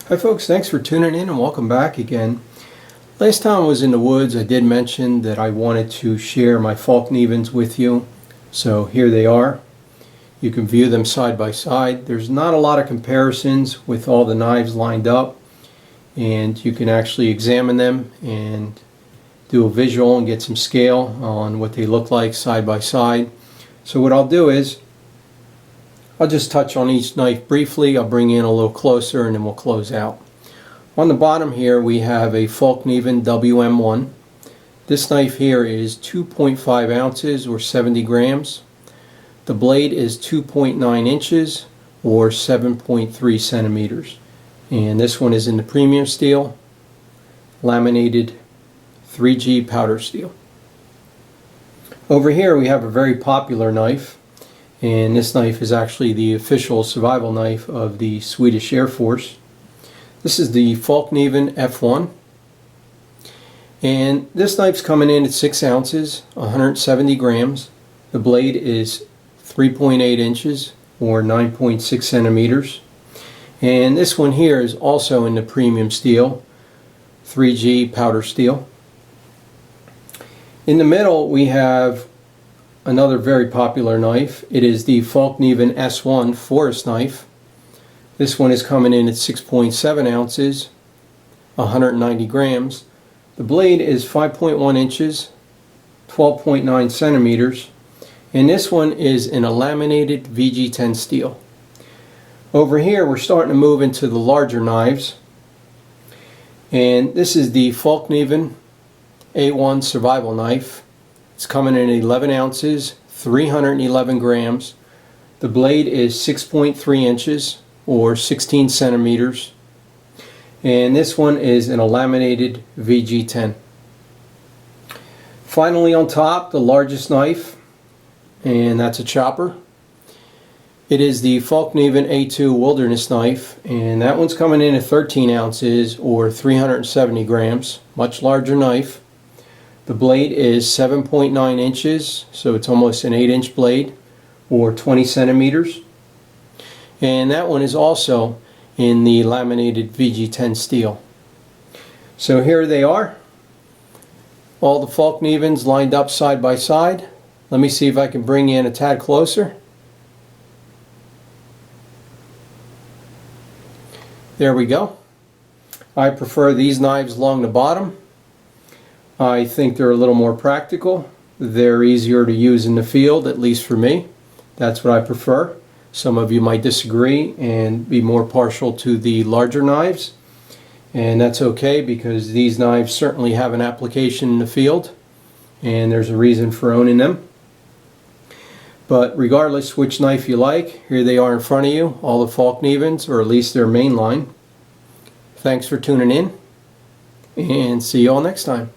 Hi folks, thanks for tuning in and welcome back again. Last time I was in the woods I did mention that I wanted to share my Fallknivens with you. So here they are. You can view them side by side. There's not a lot of comparisons with all the knives lined up, and you can actually examine them and do a visual and get some scale on what they look like side by side. So what I'll do is I'll just touch on each knife briefly. I'll bring in a little closer and then we'll close out. On the bottom here we have a Fallkniven WM1. This knife here is 2.5 ounces or 70 grams. The blade is 2.9 inches or 7.3 centimeters. And this one is in the premium steel, laminated 3G powder steel. Over here we have a very popular knife. And this knife is actually the official survival knife of the Swedish Air Force. This is the Fallkniven F1. And this knife's coming in at 6 ounces, 170 grams. The blade is 3.8 inches or 9.6 centimeters. And this one here is also in the premium steel, 3G powder steel. In the middle we have another very popular knife. It is the Fallkniven S1 forest knife. This one is coming in at 6.7 ounces, 190 grams. The blade is 5.1 inches, 12.9 centimeters, and this one is in a laminated VG10 steel. Over here we're starting to move into the larger knives, and this is the Fallkniven A1 survival knife. It's coming in 11 ounces, 311 grams. The blade is 6.3 inches or 16 centimeters. And this one is in a laminated VG10. Finally on top, the largest knife, and that's a chopper. It is the Fallkniven A2 wilderness knife, and that one's coming in at 13 ounces or 370 grams. Much larger knife. The blade is 7.9 inches, so it's almost an 8-inch blade, or 20 centimeters. And that one is also in the laminated VG10 steel. So here they are, all the Fallknivens lined up side by side. Let me see if I can bring you in a tad closer. There we go. I prefer these knives along the bottom. I think they're a little more practical. They're easier to use in the field, at least for me. That's what I prefer. Some of you might disagree and be more partial to the larger knives. And that's okay, because these knives certainly have an application in the field. And there's a reason for owning them. But regardless which knife you like, here they are in front of you. All the Fallknivens, or at least their main line. Thanks for tuning in. And see you all next time.